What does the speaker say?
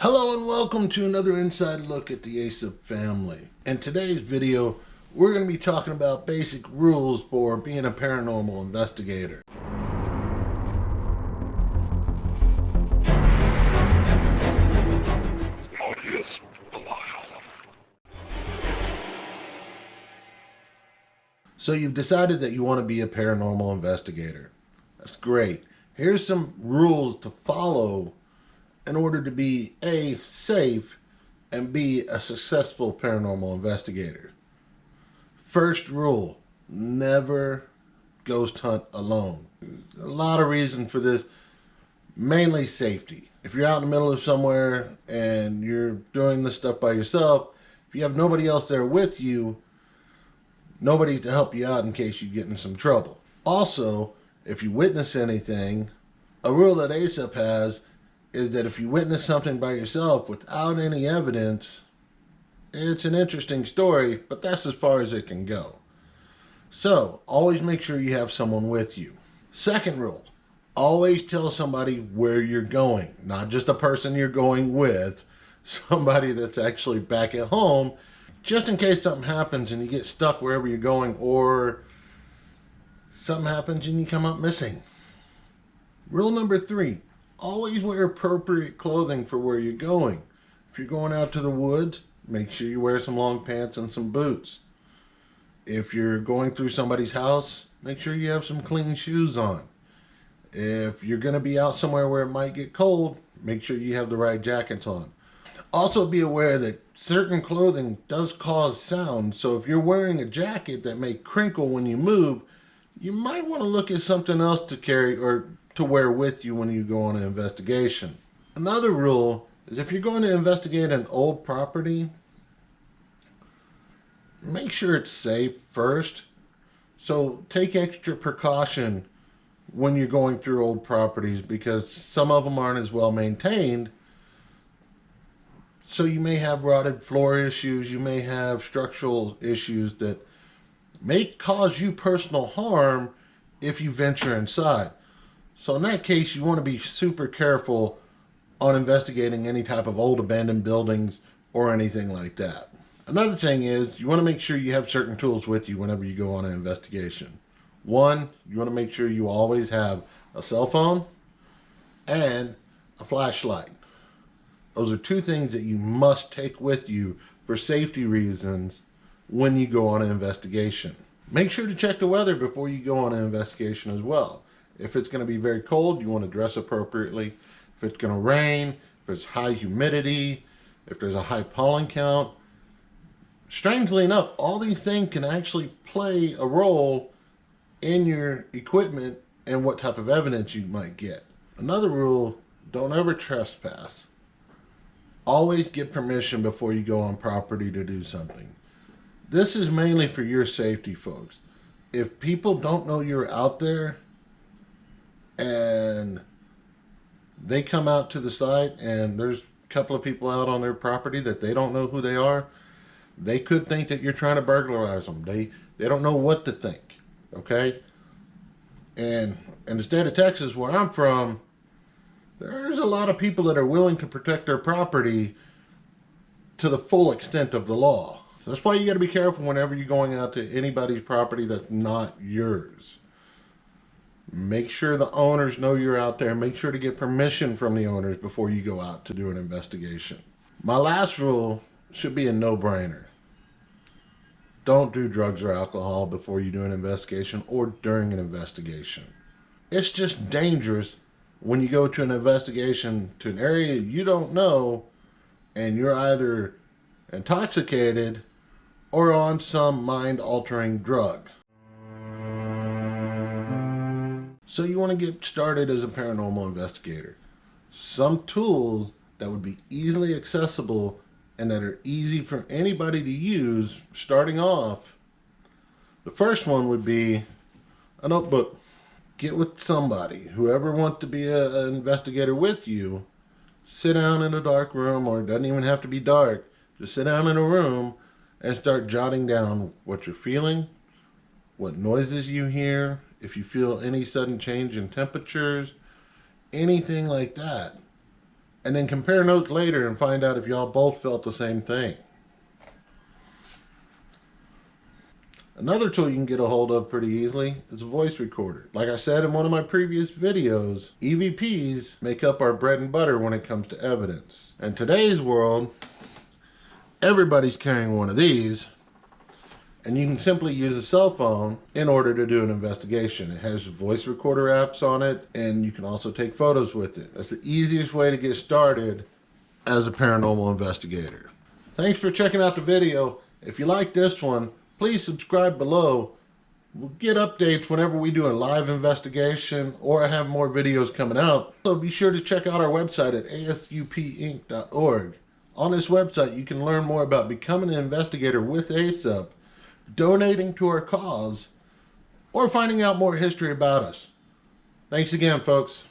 Hello and welcome to another inside look at the Asup family. In today's video, we're going to be talking about basic rules for being a paranormal investigator. So you've decided that you want to be a paranormal investigator. That's great. Here's some rules to follow in order to be A, safe, and B, a successful paranormal investigator. First rule, never ghost hunt alone. A lot of reason for this, mainly safety. If you're out in the middle of somewhere and you're doing this stuff by yourself, if you have nobody else there with you, nobody to help you out in case you get in some trouble. Also, if you witness anything, a rule that Asup has is that if you witness something by yourself without any evidence, it's an interesting story, but that's as far as it can go. So, always make sure you have someone with you. Second rule, always tell somebody where you're going. Not just a person you're going with, somebody that's actually back at home, just in case something happens and you get stuck wherever you're going, or something happens and you come up missing. Rule number 3, always wear appropriate clothing for where you're going. If you're going out to the woods, make sure you wear some long pants and some boots. If you're going through somebody's house, make sure you have some clean shoes on. If you're going to be out somewhere where it might get cold, make sure you have the right jackets on. Also be aware that certain clothing does cause sound, so if you're wearing a jacket that may crinkle when you move, you might want to look at something else to carry or to wear with you when you go on an investigation. Another rule is if you're going to investigate an old property, make sure it's safe first. So take extra precaution when you're going through old properties because some of them aren't as well maintained. So you may have rotted floor issues, you may have structural issues that may cause you personal harm if you venture inside. So in that case, you want to be super careful on investigating any type of old abandoned buildings or anything like that. Another thing is you want to make sure you have certain tools with you whenever you go on an investigation. One, you want to make sure you always have a cell phone and a flashlight. Those are two things that you must take with you for safety reasons when you go on an investigation. Make sure to check the weather before you go on an investigation as well. If it's going to be very cold, you want to dress appropriately. If it's going to rain, if it's high humidity, if there's a high pollen count. Strangely enough, all these things can actually play a role in your equipment and what type of evidence you might get. Another rule, don't ever trespass. Always get permission before you go on property to do something. This is mainly for your safety, folks. If people don't know you're out there and they come out to the site and there's a couple of people out on their property that they don't know who they are, they could think that you're trying to burglarize them. They don't know what to think, okay? And in the state of Texas, where I'm from, there's a lot of people that are willing to protect their property to the full extent of the law. So that's why you got to be careful whenever you're going out to anybody's property that's not yours. Make sure the owners know you're out there. Make sure to get permission from the owners before you go out to do an investigation. My last rule should be a no-brainer. Don't do drugs or alcohol before you do an investigation or during an investigation. It's just dangerous when you go to an investigation to an area you don't know and you're either intoxicated or on some mind-altering drug. So you want to get started as a paranormal investigator. Some tools that would be easily accessible and that are easy for anybody to use starting off. The first one would be a notebook. Get with somebody, whoever wants to be an investigator with you. Sit down in a dark room, or it doesn't even have to be dark. Just sit down in a room and start jotting down what you're feeling, what noises you hear, if you feel any sudden change in temperatures, anything like that. and then compare notes later and find out if y'all both felt the same thing. Another tool you can get a hold of pretty easily is a voice recorder. Like I said in one of my previous videos, EVPs make up our bread and butter when it comes to evidence. In today's world, everybody's carrying one of these, and you can simply use a cell phone in order to do an investigation. It has voice recorder apps on it, and you can also take photos with it. That's the easiest way to get started as a paranormal investigator. Thanks for checking out the video. If you like this one, please subscribe below. We'll get updates whenever we do a live investigation or I have more videos coming out. So be sure to check out our website at asupinc.org. On this website, you can learn more about becoming an investigator with Asup, donating to our cause, or finding out more history about us. Thanks again, folks.